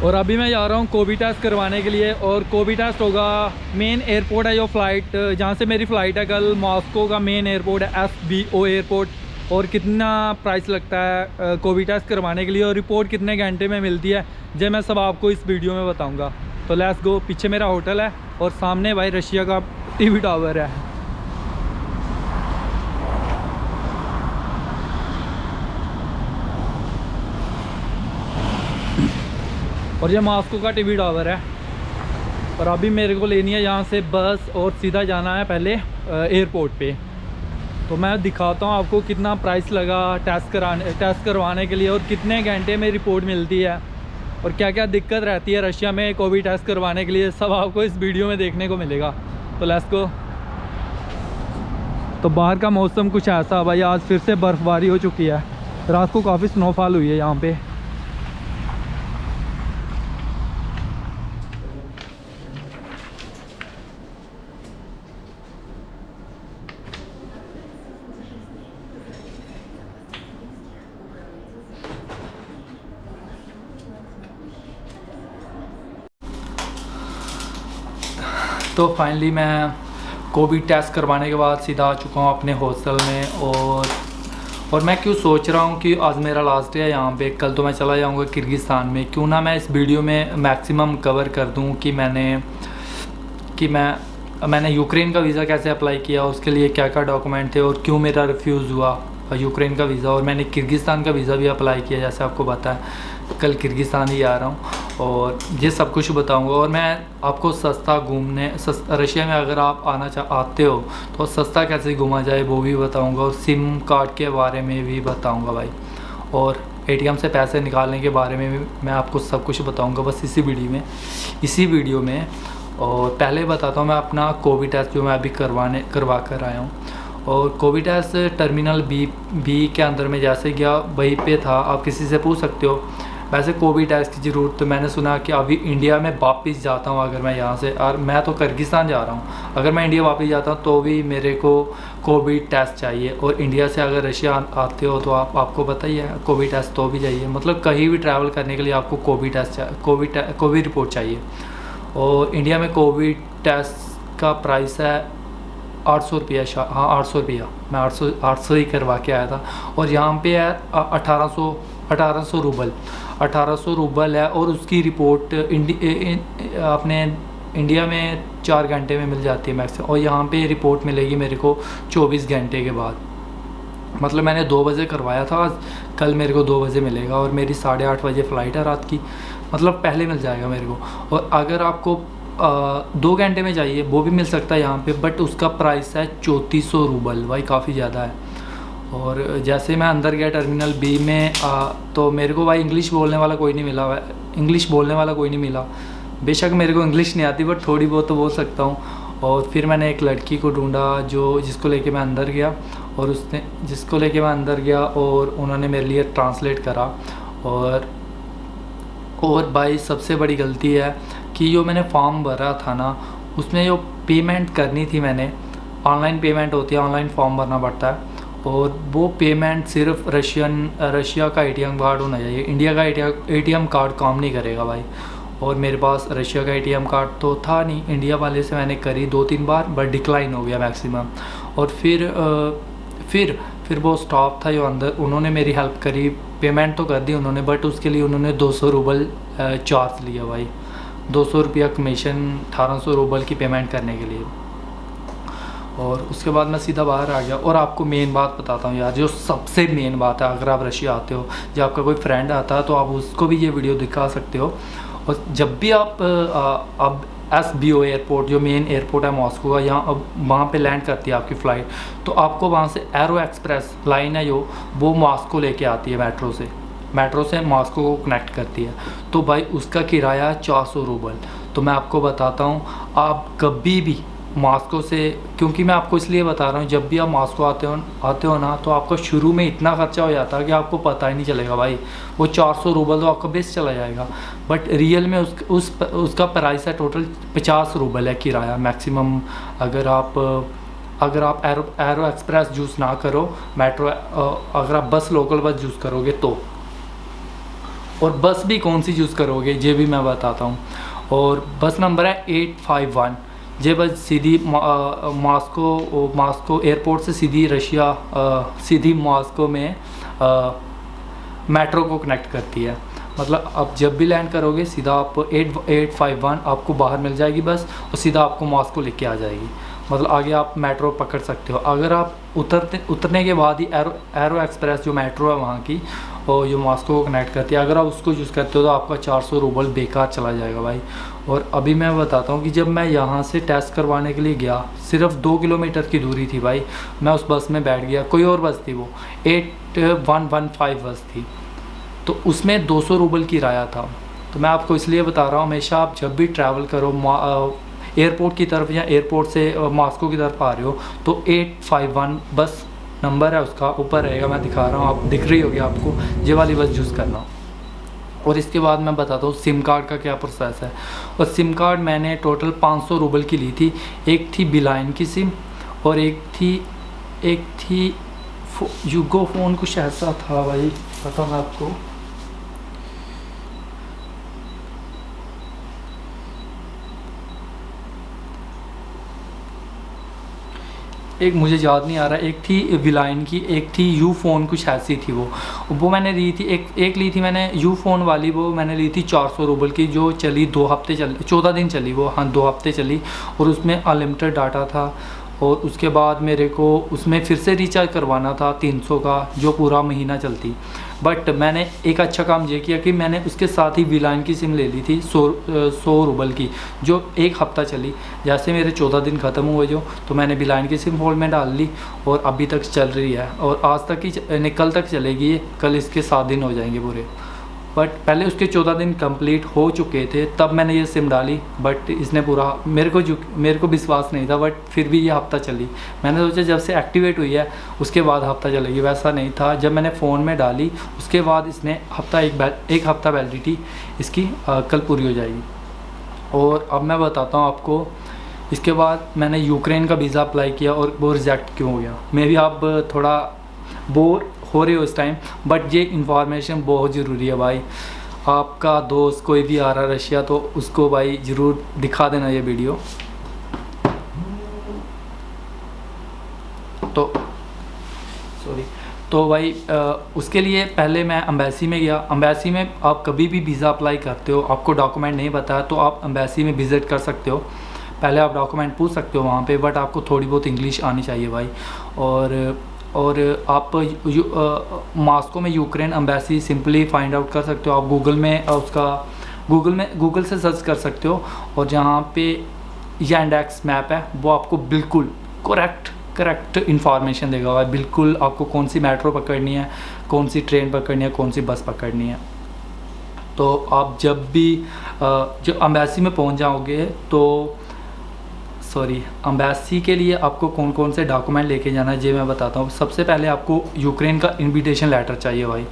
और अभी मैं जा रहा हूँ कोविड टेस्ट करवाने के लिए। और कोविड टेस्ट होगा मेन एयरपोर्ट है जो फ़्लाइट जहाँ से मेरी फ़्लाइट है कल, मॉस्को का मेन एयरपोर्ट है SBO एयरपोर्ट। और कितना प्राइस लगता है कोविड टेस्ट करवाने के लिए और रिपोर्ट कितने घंटे में मिलती है, जो मैं सब आपको इस वीडियो में बताऊँगा। तो लेट्स गो। पीछे मेरा होटल है और सामने भाई रशिया का TV टावर है। और ये मॉस्को का TV टावर है। और अभी मेरे को लेनी है यहाँ से बस और सीधा जाना है पहले एयरपोर्ट पे। तो मैं दिखाता हूँ आपको कितना प्राइस लगा टेस्ट करवाने के लिए और कितने घंटे में रिपोर्ट मिलती है और क्या क्या दिक्कत रहती है रशिया में कोविड टेस्ट करवाने के लिए, सब आपको इस वीडियो में देखने को मिलेगा। तो लेट्स गो। तो बाहर का मौसम कुछ ऐसा भाई, आज फिर से बर्फ़बारी हो चुकी है। रात को काफ़ी स्नोफॉल हुई है यहाँ पे। तो फाइनली मैं कोविड टेस्ट करवाने के बाद सीधा आ चुका हूँ अपने हॉस्टल में। और मैं क्यों सोच रहा हूँ कि आज मेरा लास्ट डे है यहाँ पे, कल तो मैं चला जाऊँगा किर्गिस्तान में। क्यों ना मैं इस वीडियो में मैक्सिमम कवर कर दूँ कि मैंने यूक्रेन का वीज़ा कैसे अप्लाई किया, उसके लिए क्या क्या डॉक्यूमेंट थे और क्यों मेरा रिफ्यूज़ हुआ यूक्रेन का वीज़ा। और मैंने किर्गिस्तान का वीज़ा भी अप्लाई किया, जैसे आपको पता है कल किर्गिस्तान ही आ रहा हूँ और ये सब कुछ बताऊँगा। और मैं आपको सस्ता घूमने रशिया में अगर आप आते हो तो सस्ता कैसे घूमा जाए वो भी बताऊँगा और सिम कार्ड के बारे में भी बताऊँगा भाई। और ATM से पैसे निकालने के बारे में भी मैं आपको सब कुछ बताऊँगा बस इसी वीडियो में। और पहले बताता हूँ मैं अपना कोविड टेस्ट जो मैं अभी करवा कर आया हूँ। और कोविड टेस्ट टर्मिनल बी के अंदर में जैसे गया वहीं पे था, आप किसी से पूछ सकते हो। वैसे कोविड टेस्ट की ज़रूरत तो मैंने सुना कि अभी इंडिया में वापस जाता हूँ अगर मैं यहाँ से, और मैं तो किर्गिस्तान जा रहा हूँ, अगर मैं इंडिया वापस जाता हूँ तो भी मेरे को कोविड टेस्ट चाहिए। और इंडिया से अगर रशिया आते हो तो आपको पता ही है कोविड टेस्ट तो भी चाहिए। मतलब कहीं भी ट्रैवल करने के लिए आपको कोविड रिपोर्ट चाहिए। और इंडिया में कोविड टेस्ट का प्राइस है 800 रुपया। हाँ 800 रुपया, मैं 800 ही करवा के आया था। और यहाँ पे है 1800 रूबल 1800 रूबल है। और उसकी रिपोर्ट अपने इंडिया में 4 घंटे में मिल जाती है मैक्सिमम। और यहाँ पे रिपोर्ट मिलेगी मेरे को 24 घंटे के बाद। मतलब मैंने 2 बजे करवाया था आज, कल मेरे को 2 बजे मिलेगा। और मेरी 8:30 बजे फ़्लाइट है रात की, मतलब पहले मिल जाएगा मेरे को। और अगर आपको 2 घंटे में चाहिए वो भी मिल सकता है यहाँ पे, बट उसका प्राइस है 3400 रूबल भाई, काफ़ी ज़्यादा है। और जैसे मैं अंदर गया टर्मिनल बी में तो मेरे को भाई इंग्लिश बोलने वाला कोई नहीं मिला। बेशक मेरे को इंग्लिश नहीं आती बट थोड़ी बहुत तो बोल सकता हूँ। और फिर मैंने एक लड़की को ढूंढा जिसको लेके मैं अंदर गया। और उन्होंने मेरे लिए ट्रांसलेट करा। और भाई सबसे बड़ी गलती है कि जो मैंने फॉर्म भरा था ना, उसमें जो पेमेंट करनी थी मैंने, ऑनलाइन पेमेंट होती है, ऑनलाइन फॉर्म भरना पड़ता है। और वो पेमेंट सिर्फ रशिया का ATM कार्ड होना चाहिए, इंडिया का ATM कार्ड काम नहीं करेगा भाई। और मेरे पास रशिया का ATM कार्ड तो था नहीं, इंडिया वाले से मैंने करी 2-3 बार बट डिक्लाइन हो गया मैक्सिमम। और फिर वो स्टाफ था जो अंदर, उन्होंने मेरी हेल्प करी, पेमेंट तो कर दी उन्होंने, बट उसके लिए उन्होंने 200 रूबल चार्ज लिया भाई, 200 रुपया कमीशन 1800 रूबल की पेमेंट करने के लिए। और उसके बाद मैं सीधा बाहर आ गया। और आपको मेन बात बताता हूँ यार, जो सबसे मेन बात है, अगर आप रशिया आते हो, जब आपका कोई फ्रेंड आता है तो आप उसको भी ये वीडियो दिखा सकते हो। और जब भी आप अब SBO एयरपोर्ट जो मेन एयरपोर्ट है मॉस्को का, यहाँ अब वहाँ पे लैंड करती है आपकी फ़्लाइट, तो आपको वहाँ से एरो एक्सप्रेस लाइन है जो वो मॉस्को लेके आती है मेट्रो से मॉस्को को कनेक्ट करती है। तो भाई उसका किराया है 400 रूबल। तो मैं आपको बताता हूँ, आप कभी भी मॉस्को से, क्योंकि मैं आपको इसलिए बता रहा हूँ, जब भी आप मॉस्को आते हो ना, तो आपका शुरू में इतना खर्चा हो जाता है कि आपको पता ही नहीं चलेगा भाई। वो 400 रूबल तो आपका बेस चला जाएगा, बट रियल में उसका प्राइस है टोटल 50 रूबल है किराया मैक्सिमम। अगर आप एरो एक्सप्रेस यूज़ ना करो, अगर आप लोकल बस यूज़ करोगे तो। और बस भी कौन सी चूज़ करोगे ये भी मैं बताता हूँ। और बस नंबर है 851। ये बस सीधी मॉस्को एयरपोर्ट से सीधी रशिया सीधी मॉस्को में मेट्रो को कनेक्ट करती है। मतलब आप जब भी लैंड करोगे सीधा आप 851 आपको बाहर मिल जाएगी बस, और सीधा आपको मॉस्को लेके आ जाएगी। मतलब आगे आप मेट्रो पकड़ सकते हो। अगर आप उतरने के बाद ही एरो एक्सप्रेस जो मेट्रो है वहाँ की, और जो मॉस्को को कनेक्ट करती है, अगर आप उसको यूज़ करते हो तो आपका 400 रूबल बेकार चला जाएगा भाई। और अभी मैं बताता हूँ कि जब मैं यहाँ से टेस्ट करवाने के लिए गया, सिर्फ 2 किलोमीटर की दूरी थी भाई, मैं उस बस में बैठ गया। कोई और बस थी, वो 8115 बस थी, तो उसमें 200 रूबल किराया था। तो मैं आपको इसलिए बता रहा हूँ, हमेशा आप जब भी ट्रैवल करो एयरपोर्ट की तरफ या एयरपोर्ट से मॉस्को की तरफ आ रहे हो, तो 851 बस नंबर है उसका, ऊपर रहेगा, मैं दिखा रहा हूँ, आप दिख रही होगी आपको, ये वाली बस यूज़ करना। और इसके बाद मैं बताता हूँ सिम कार्ड का क्या प्रोसेस है। और सिम कार्ड मैंने टोटल 500 रूबल की ली थी। एक थी बिलाइन की सिम, और एक थी यूगो फ़ोन, कुछ ऐसा था भाई, पता मैं आपको। एक मुझे याद नहीं आ रहा, एक थी विलाइन की, एक थी यू फ़ोन, कुछ ऐसी थी वो मैंने ली थी। एक ली थी मैंने यू फ़ोन वाली, वो मैंने ली थी 400 रूबल की, जो चली 2 हफ्ते 14 दिन चली वो, हाँ 2 हफ्ते चली। और उसमें अनलिमिटेड डाटा था। और उसके बाद मेरे को उसमें फिर से रिचार्ज करवाना था 300 का, जो पूरा महीना चलती। बट मैंने एक अच्छा काम ये किया कि मैंने उसके साथ ही विलाइन की सिम ले ली थी 100 रूबल की, जो 1 हफ़्ता चली। जैसे मेरे 14 दिन ख़त्म हुए तो मैंने विलाइन की सिम फोल्ड में डाल ली, और अभी तक चल रही है, और आज तक ही कल तक चलेगी ये, कल इसके 7 दिन हो जाएंगे पूरे। बट पहले उसके 14 दिन कंप्लीट हो चुके थे, तब मैंने ये सिम डाली। बट इसने पूरा मेरे को विश्वास नहीं था, बट फिर भी ये हफ़्ता चली। मैंने सोचा जब से एक्टिवेट हुई है उसके बाद हफ़्ता चलेगी, वैसा नहीं था। जब मैंने फ़ोन में डाली उसके बाद इसने एक हफ़्ता वैलिडिटी इसकी कल पूरी हो जाएगी। और अब मैं बताता हूँ आपको, इसके बाद मैंने यूक्रेन का वीज़ा अप्लाई किया, और वो रिजेक्ट क्यों हो गया। मे भी आप थोड़ा बोर हो रहे हो इस टाइम, बट ये इन्फॉर्मेशन बहुत ज़रूरी है भाई। आपका दोस्त कोई भी आ रहा है रशिया, तो उसको भाई ज़रूर दिखा देना ये वीडियो। तो भाई उसके लिए पहले मैं अम्बेसी में गया। अम्बेसी में आप कभी भी वीज़ा अप्लाई करते हो, आपको डॉक्यूमेंट नहीं पता तो आप अम्बेसी में विज़िट कर सकते हो। पहले आप डॉक्यूमेंट पूछ सकते हो वहाँ पे, बट आपको थोड़ी बहुत इंग्लिश आनी चाहिए भाई। और आप मॉस्को में Ukraine embassy simply find out कर सकते हो। आप गूगल से सर्च कर सकते हो, और जहाँ पे यांडेक्स मैप है वो आपको बिल्कुल करेक्ट इन्फॉर्मेशन देगा भाई। बिल्कुल आपको कौन सी मेट्रो पकड़नी है, कौन सी ट्रेन पकड़नी है, कौन सी बस पकड़नी है। तो आप जब भी जब अम्बेसी में पहुँच जाओगे, तो अम्बेसी के लिए आपको कौन कौन से डॉक्यूमेंट लेके जाना है ये मैं बताता हूँ। सबसे पहले आपको यूक्रेन का इनविटेशन लेटर चाहिए भाई।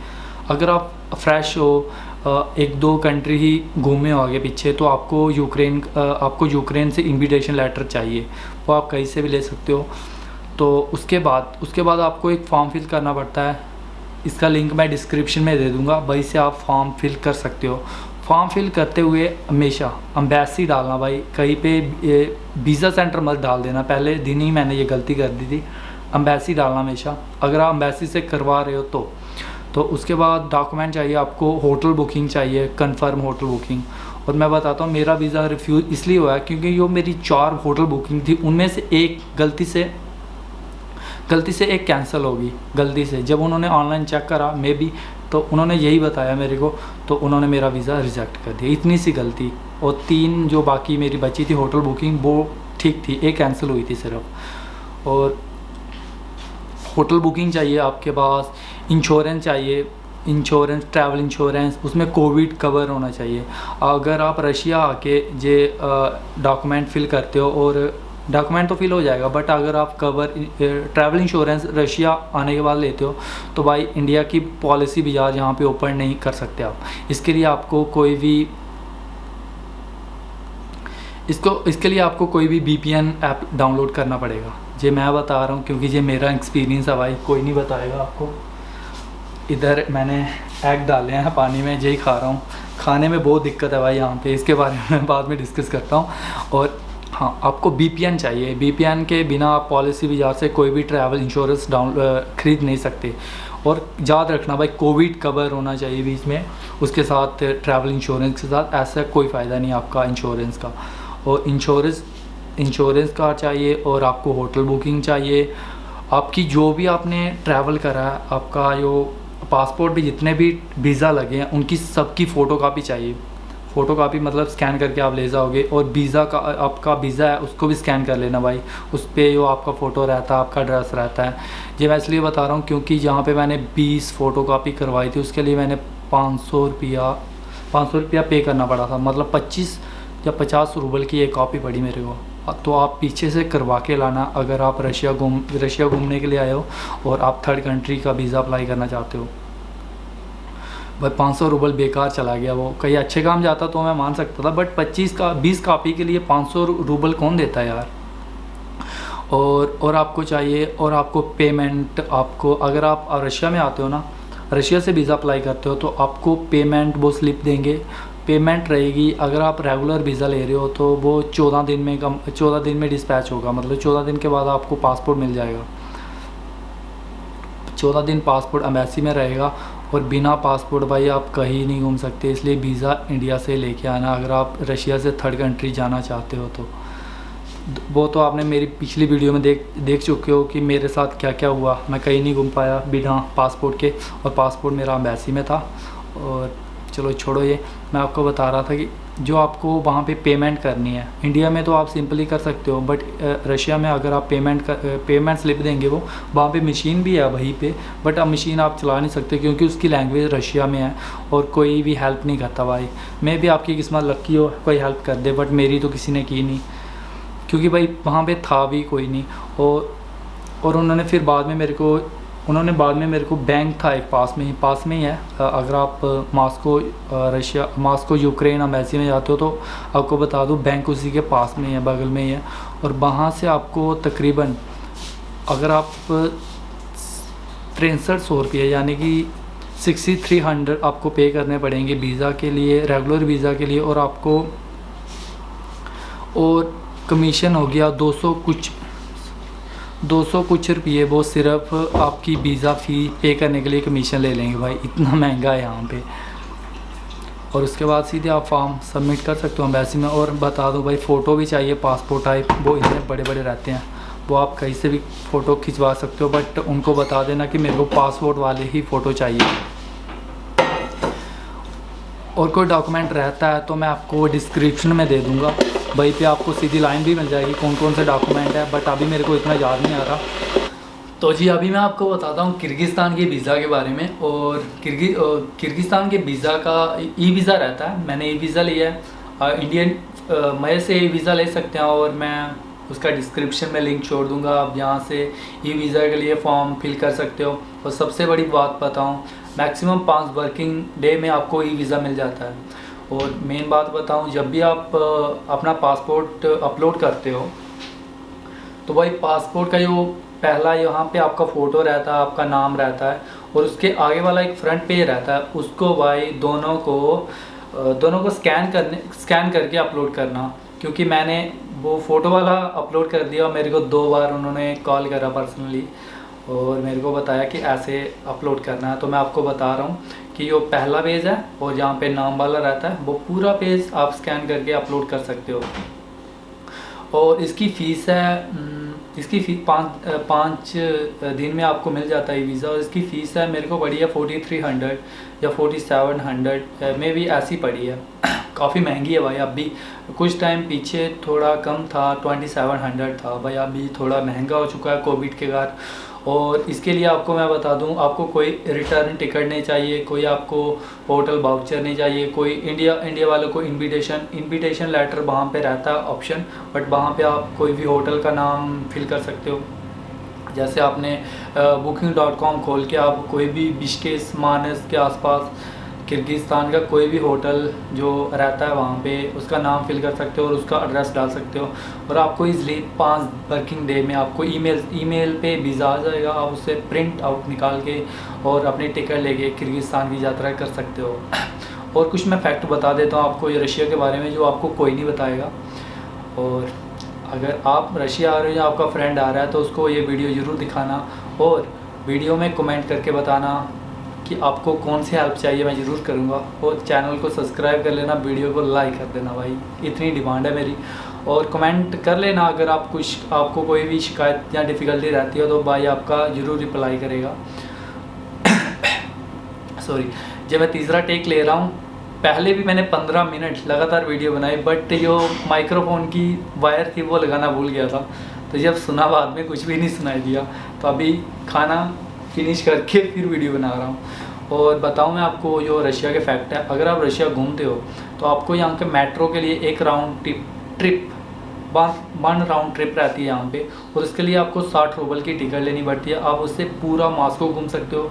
अगर आप फ्रेश हो, 1-2 कंट्री ही घूमे हो आगे पीछे, तो आपको यूक्रेन से इनविटेशन लेटर चाहिए, वो आप कहीं से भी ले सकते हो। तो उसके बाद आपको एक फॉर्म फिल करना पड़ता है। इसका लिंक मैं डिस्क्रिप्शन में दे दूँगा, वहीं से आप फॉर्म फिल कर सकते हो। फॉर्म फिल करते हुए हमेशा अम्बेसी डालना भाई, कहीं पे वीज़ा सेंटर मत डाल देना। पहले दिन ही मैंने ये गलती कर दी थी। अम्बेसी डालना हमेशा, अगर आप अम्बेसी से करवा रहे हो तो उसके बाद डॉक्यूमेंट चाहिए आपको, होटल बुकिंग चाहिए, कंफर्म होटल बुकिंग। और मैं बताता हूँ मेरा वीज़ा रिफ्यूज़ इसलिए हुआ है क्योंकि जो मेरी 4 होटल बुकिंग थी उनमें से एक गलती से एक कैंसिल होगी गलती से। जब उन्होंने ऑनलाइन चेक करा मे बी, तो उन्होंने यही बताया मेरे को, तो उन्होंने मेरा वीज़ा रिजेक्ट कर दिया। इतनी सी गलती। और 3 जो बाकी मेरी बची थी होटल बुकिंग वो ठीक थी, एक कैंसिल हुई थी सिर्फ। और होटल बुकिंग चाहिए आपके पास, इंश्योरेंस चाहिए, ट्रैवल इंश्योरेंस, उसमें कोविड कवर होना चाहिए। अगर आप रशिया आके जे डॉक्यूमेंट फिल करते हो, और डॉक्यूमेंट तो फिल हो जाएगा, बट अगर आप ट्रैवल इंश्योरेंस रशिया आने के बाद लेते हो, तो भाई इंडिया की पॉलिसी बाजार यहाँ पे ओपन नहीं कर सकते आप। इसके लिए आपको कोई भी VPN ऐप डाउनलोड करना पड़ेगा। ये मैं बता रहा हूँ क्योंकि ये मेरा एक्सपीरियंस है भाई, कोई नहीं बताएगा आपको। इधर मैंने एग डाले हैं पानी में, यही खा रहा हूँ। खाने में बहुत दिक्कत है भाई यहाँ पे, इसके बारे में बाद में डिस्कस करता हूँ। और हाँ, आपको VPN चाहिए। VPN के बिना आप पॉलिसी बाजार से कोई भी ट्रैवल इंश्योरेंस खरीद नहीं सकते। और याद रखना भाई, कोविड कवर होना चाहिए बीच में उसके साथ, ट्रैवल इंश्योरेंस के साथ। ऐसा कोई फ़ायदा नहीं आपका इंश्योरेंस का। और इंश्योरेंस कार्ड चाहिए, और आपको होटल बुकिंग चाहिए। आपकी जो भी आपने ट्रैवल करा है, आपका जो पासपोर्ट भी, जितने भी वीज़ा लगे हैं उनकी सबकी फ़ोटो कापी चाहिए। फ़ोटो कापी मतलब स्कैन करके आप ले जाओगे। और वीज़ा का, आपका वीज़ा है उसको भी स्कैन कर लेना भाई, उस पर जो आपका फ़ोटो रहता है, आपका एड्रेस रहता है। ये मैं इसलिए बता रहा हूँ क्योंकि जहाँ पे मैंने 20 फ़ोटो कापी करवाई थी, उसके लिए मैंने 500 रुपया पे करना पड़ा था। मतलब 25 या 50 रूबल की एक कॉपी पड़ी मेरे को। तो आप पीछे से करवा के लाना अगर आप रशिया घूमने के लिए आए हो और आप थर्ड कंट्री का वीज़ा अप्लाई करना चाहते हो। भाई 500 रूबल बेकार चला गया। वो कहीं अच्छे काम जाता तो मैं मान सकता था, बट 20 कापी के लिए 500 रूबल कौन देता है यार। और आपको चाहिए, और आपको पेमेंट, आपको अगर आप रशिया में आते हो ना, रशिया से वीज़ा अप्लाई करते हो, तो आपको पेमेंट वो स्लिप देंगे। पेमेंट रहेगी। अगर आप रेगुलर वीज़ा ले रहे हो तो वो 14 दिन में डिस्पैच होगा। मतलब 14 दिन के बाद आपको पासपोर्ट मिल जाएगा। 14 दिन पासपोर्ट एम्बेसी में रहेगा। और बिना पासपोर्ट भाई आप कहीं नहीं घूम सकते, इसलिए वीज़ा इंडिया से लेके आना अगर आप रशिया से थर्ड कंट्री जाना चाहते हो तो। वो तो आपने मेरी पिछली वीडियो में देख चुके हो कि मेरे साथ क्या क्या हुआ। मैं कहीं नहीं घूम पाया बिना पासपोर्ट के, और पासपोर्ट मेरा एम्बेसी में था। और चलो छोड़ो ये, मैं आपको बता रहा था कि जो आपको वहाँ पे पेमेंट करनी है, इंडिया में तो आप सिंपली कर सकते हो, बट रशिया में अगर आप पेमेंट स्लिप देंगे, वो वहाँ पे मशीन भी है वहीं पे, बट अब मशीन आप चला नहीं सकते क्योंकि उसकी लैंग्वेज रशिया में है और कोई भी हेल्प नहीं करता भाई। मैं भी आपकी किस्मत लक्की हो कोई हेल्प कर दे, बट मेरी तो किसी ने की नहीं, क्योंकि भाई वहाँ पे था भी कोई नहीं। और उन्होंने फिर बाद में मेरे को बैंक था एक पास में ही है। अगर आप मॉस्को यूक्रेन एम्बेसी में जाते हो तो आपको बता दूं, बैंक उसी के पास में ही है, बगल में ही है। और वहाँ से आपको तकरीबन, अगर आप 6300 रुपये यानी कि 6300 आपको पे करने पड़ेंगे वीज़ा के लिए, रेगुलर वीज़ा के लिए। और कमीशन हो गया 200 कुछ रुपये, वो सिर्फ आपकी वीज़ा फ़ी पे करने के लिए कमीशन ले लेंगे भाई। इतना महंगा है यहाँ पे। और उसके बाद सीधे आप फॉर्म सबमिट कर सकते हो एम्बेसी में। और बता दो भाई, फ़ोटो भी चाहिए पासपोर्ट टाइप, वो इतने बड़े बड़े रहते हैं, वो आप कहीं से भी फ़ोटो खिंचवा सकते हो, बट उनको बता देना कि मेरे को पासपोर्ट वाले ही फ़ोटो चाहिए। और कोई डॉक्यूमेंट रहता है तो मैं आपको डिस्क्रिप्शन में दे दूँगा, वहीं पे आपको सीधी लाइन भी मिल जाएगी कौन कौन से डॉक्यूमेंट है, बट अभी मेरे को इतना याद नहीं आ रहा। तो जी अभी मैं आपको बताता हूँ किर्गिस्तान के वीज़ा के बारे में। और किर्गिस्तान के वीज़ा का वीज़ा रहता है, मैंने वीज़ा लिया है। इंडियन मजे से वीज़ा ले सकते हैं, और मैं उसका डिस्क्रिप्शन में लिंक छोड़ दूँगा। आप यहाँ से वीज़ा के लिए फॉर्म फिल कर सकते हो। और सबसे बड़ी बात बताऊँ, मैक्सिमम 5 वर्किंग डे में आपको वीज़ा मिल जाता है। और मेन बात बताऊं, जब भी आप अपना पासपोर्ट अपलोड करते हो तो भाई पासपोर्ट का जो पहला यहाँ पे आपका फ़ोटो रहता है, आपका नाम रहता है, और उसके आगे वाला एक फ्रंट पेज रहता है, उसको भाई दोनों को स्कैन करके अपलोड करना। क्योंकि मैंने वो फ़ोटो वाला अपलोड कर दिया और मेरे को 2 बार उन्होंने कॉल करा पर्सनली और मेरे को बताया कि ऐसे अपलोड करना है। तो मैं आपको बता रहा हूँ कि जो पहला पेज है और जहाँ पे नाम वाला रहता है, वो पूरा पेज आप स्कैन करके अपलोड कर सकते हो। और इसकी फ़ीस है, इसकी फ़ीस 5 दिन में आपको मिल जाता है वीज़ा। और इसकी फ़ीस है, मेरे को पड़ी है 4300 या 4700 में भी ऐसी पड़ी है। काफ़ी महंगी है भाई। अभी कुछ टाइम पीछे थोड़ा कम था, 2700 था भाई, अभी थोड़ा महंगा हो चुका है कोविड के कारण। और इसके लिए आपको मैं बता दूं, आपको कोई रिटर्न टिकट नहीं चाहिए, कोई आपको होटल वाउचर नहीं चाहिए, कोई इंडिया वालों को इनविटेशन लेटर वहाँ पे रहता है ऑप्शन, बट वहाँ पे आप कोई भी होटल का नाम फिल कर सकते हो। जैसे आपने booking.com खोल के आप कोई भी बिश्केश मानस के आसपास किर्गिस्तान का कोई भी होटल जो रहता है वहाँ पे उसका नाम फिल कर सकते हो और उसका एड्रेस डाल सकते हो, और आपको इजली 5 वर्किंग डे में आपको ईमेल पे वीज़ा आ जाएगा। आप उससे प्रिंट आउट निकाल के और अपनी टिकट लेके किर्गिस्तान की यात्रा कर सकते हो। और कुछ मैं फैक्ट बता देता हूँ आपको ये रशिया के बारे में जो आपको कोई नहीं बताएगा। और अगर आप रशिया आ रहे हो या आपका फ्रेंड आ रहा है तो उसको ये वीडियो ज़रूर दिखाना, और वीडियो में कमेंट करके बताना कि आपको कौन सी हेल्प चाहिए, मैं ज़रूर करूँगा। और चैनल को सब्सक्राइब कर लेना, वीडियो को लाइक कर देना भाई, इतनी डिमांड है मेरी। और कमेंट कर लेना अगर आपको कोई भी शिकायत या डिफ़िकल्टी रहती है तो भाई आपका ज़रूर रिप्लाई करेगा। सॉरी, जब मैं तीसरा टेक ले रहा हूँ, पहले भी मैंने 15 मिनट लगातार वीडियो बनाई, बट जो माइक्रोफोन की वायर थी वो लगाना भूल गया था, तो जब सुना बाद में कुछ भी नहीं सुनाई दिया। तो अभी खाना फिनिश करके फिर वीडियो बना रहा हूँ। और बताऊँ मैं आपको जो रशिया के फैक्ट है, अगर आप रशिया घूमते हो तो आपको यहाँ के मेट्रो के लिए एक वन राउंड ट्रिप रहती है यहाँ पे, और उसके लिए आपको 60 रूबल की टिकट लेनी पड़ती है। आप उससे पूरा मॉस्को घूम सकते हो।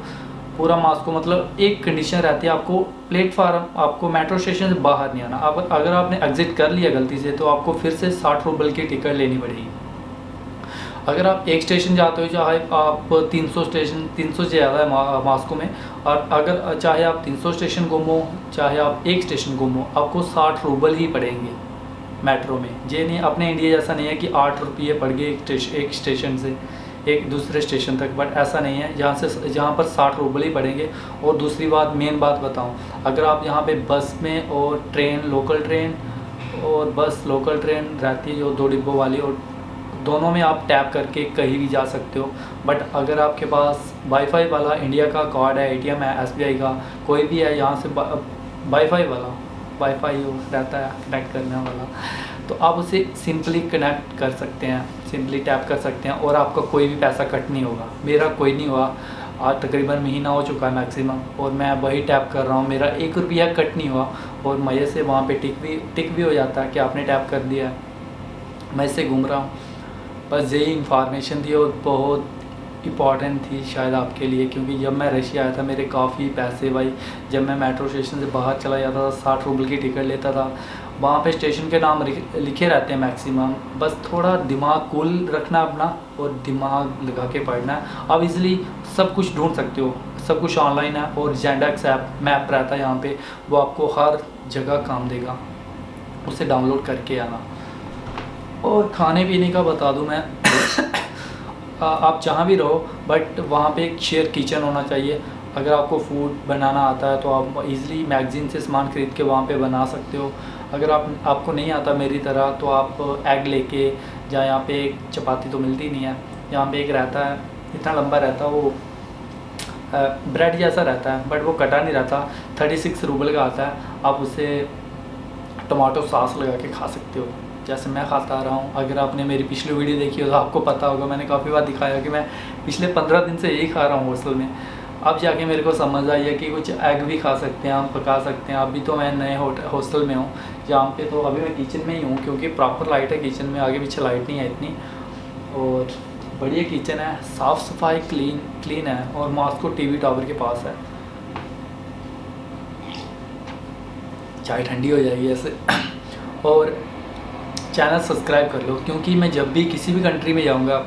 पूरा मॉस्को मतलब एक कंडीशन रहती है, आपको मेट्रो स्टेशन से बाहर नहीं आना। अगर आपने एग्जिट कर लिया गलती से तो आपको फिर से 60 रूबल की टिकट लेनी पड़ेगी। अगर आप एक स्टेशन जाते हो, चाहे आप 300 से ज़्यादा है मॉस्को में, और अगर चाहे आप 300 स्टेशन घूमो चाहे आप एक स्टेशन घूमो, आपको 60 रूबल ही पड़ेंगे मेट्रो में। ये नहीं, अपने इंडिया जैसा नहीं है कि 8 रुपये पड़ गए एक स्टेशन से एक दूसरे स्टेशन तक, बट ऐसा नहीं है। जहाँ पर 60 रूबल ही पड़ेंगे। और दूसरी बात, मेन बात बताऊँ, अगर आप यहाँ पे बस में और लोकल ट्रेन रहती है जो 2 डिब्बों वाली, और दोनों में आप टैप करके कहीं भी जा सकते हो। बट अगर आपके पास वाईफाई वाला इंडिया का कार्ड है, एटीएम है, एसबीआई का कोई भी है, यहाँ से वाईफाई रहता है कनेक्ट करने वाला, तो आप उसे सिंपली कनेक्ट कर सकते हैं, सिंपली टैप कर सकते हैं, और आपका कोई भी पैसा कट नहीं होगा। मेरा कोई नहीं हुआ, आज तकरीबन महीना हो चुका है मैक्सिमम, और मैं वही टैप कर रहा हूँ, मेरा 1 रुपया कट नहीं हुआ। और मज़े से वहाँ पे टिक भी हो जाता है कि आपने टैप कर दिया है। मैं इससे घूम रहा हूँ। बस यही इंफॉर्मेशन थी और बहुत इम्पॉर्टेंट थी शायद आपके लिए, क्योंकि जब मैं रशिया आया था मेरे काफ़ी पैसे भाई, जब मैं मेट्रो स्टेशन से बाहर चला जाता था 60 रूबल की टिकट लेता था। वहाँ पे स्टेशन के नाम लिखे रहते हैं मैक्सिमम, बस थोड़ा दिमाग कूल रखना अपना और दिमाग लगा के पढ़ना है। आप इजीली सब कुछ ढूंढ सकते हो, सब कुछ ऑनलाइन है। और जेंडेक्स मैप रहता है यहाँ पे, वो आपको हर जगह काम देगा, उसे डाउनलोड करके आना। और खाने पीने का बता दूं मैं आप जहाँ भी रहो, बट वहाँ पे एक शेयर किचन होना चाहिए। अगर आपको फूड बनाना आता है तो आप इजीली मैगज़ीन से सामान खरीद के वहाँ पे बना सकते हो। अगर आपको नहीं आता मेरी तरह, तो आप एग लेके, जहाँ यहाँ पे एक चपाती तो मिलती नहीं है, यहाँ पे एक रहता है इतना लंबा रहता है, वो ब्रेड जैसा रहता है बट वो कटा नहीं रहता, 36 रूबल का आता है। आप उसे टमाटो सॉस लगा के खा सकते हो जैसे मैं खाता आ रहा हूँ। अगर आपने मेरी पिछली वीडियो देखी हो तो आपको पता होगा, मैंने काफ़ी बार दिखाया कि मैं पिछले 15 दिन से यही खा रहा हूँ हॉस्टल में। अब जाके मेरे को समझ आई है कि कुछ एग भी खा सकते हैं, हम पका सकते हैं। अभी तो मैं नए हॉस्टल में हूँ जहाँ पे, तो अभी मैं किचन में ही हूँ क्योंकि प्रॉपर लाइट है किचन में, आगे पीछे लाइट नहीं है इतनी। और बढ़िया किचन है, साफ़ सफाई क्लीन है, और मॉस्को टीवी टावर के पास है। चाय ठंडी हो जाएगी ऐसे। और चैनल सब्सक्राइब कर लो, क्योंकि मैं जब भी किसी भी कंट्री में जाऊंगा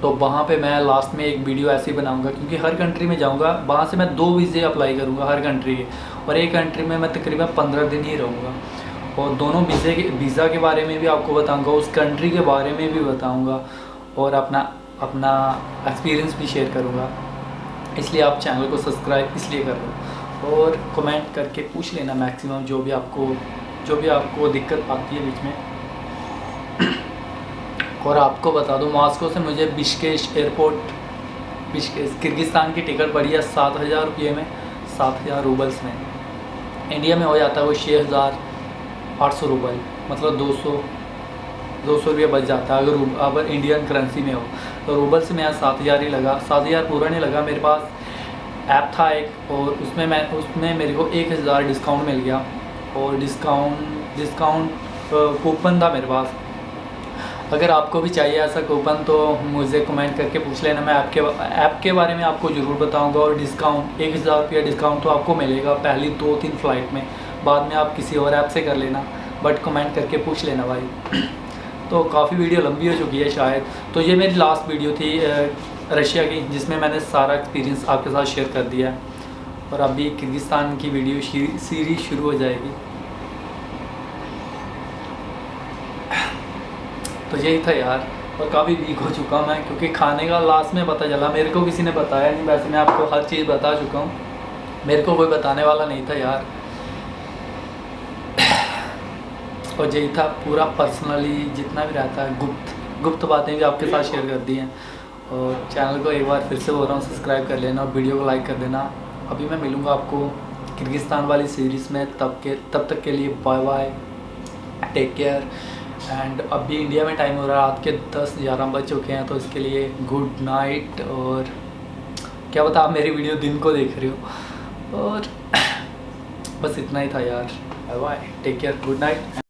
तो वहाँ पे मैं लास्ट में एक वीडियो ऐसी बनाऊंगा, क्योंकि हर कंट्री में जाऊंगा वहाँ से मैं 2 वीज़े अप्लाई करूँगा हर कंट्री के, और एक कंट्री में मैं तकरीबन 15 दिन ही रहूँगा। और दोनों वीज़ा के बारे में भी आपको बताऊँगा, उस कंट्री के बारे में भी बताऊँगा, और अपना एक्सपीरियंस भी शेयर करूँगा। इसलिए आप चैनल को सब्सक्राइब इसलिए कर लो, और कमेंट करके पूछ लेना मैक्सिमम जो भी आपको दिक्कत आती है बीच में। और आपको बता दूं, मॉस्को से मुझे बिश्केश किर्गिस्तान की टिकट पड़ी है 7,000 रुपये में, 7,000 रूबल्स में। इंडिया में हो जाता है वो 6,800 रूबल, मतलब 200 रुपये बच जाता है अगर इंडियन करेंसी में हो। तो रूबल से मेरा 7,000 ही लगा, 7,000 पूरा नहीं लगा। मेरे पास ऐप था एक, और उसमें मेरे को 1,000 डिस्काउंट मिल गया, और डिस्काउंट कूपन था मेरे पास। अगर आपको भी चाहिए ऐसा कूपन तो मुझे कमेंट करके पूछ लेना, मैं ऐप के बारे में आपको ज़रूर बताऊंगा। और डिस्काउंट 1000 रुपया डिस्काउंट तो आपको मिलेगा पहली 2-3 फ्लाइट में, बाद में आप किसी और ऐप से कर लेना, बट कमेंट करके पूछ लेना भाई। तो काफ़ी वीडियो लंबी हो चुकी है शायद, तो ये मेरी लास्ट वीडियो थी रशिया की, जिसमें मैंने सारा एक्सपीरियंस आपके साथ शेयर कर दिया है। और अभी किर्गिस्तान की वीडियो सीरीज शुरू हो जाएगी। तो यही था यार, और काफ़ी वीक हो चुका हूँ मैं, क्योंकि खाने का लास्ट में पता चला, मेरे को किसी ने बताया नहीं। वैसे मैं आपको हर चीज़ बता चुका हूँ, मेरे को कोई बताने वाला नहीं था यार। और यही था पूरा पर्सनली जितना भी रहता है, गुप्त बातें भी आपके साथ शेयर कर दी हैं। और चैनल को एक बार फिर से बोल रहा हूँ, सब्सक्राइब कर लेना और वीडियो को लाइक कर देना। अभी मैं मिलूँगा आपको किर्गिस्तान वाली सीरीज़ में, तब तक के लिए bye bye, take care. And अभी इंडिया में टाइम हो रहा है रात के 10-11 बज चुके हैं, तो इसके लिए गुड नाइट। और क्या पता आप मेरी वीडियो दिन को देख रहे हो। और बस इतना ही था यार, bye bye, take care, good night.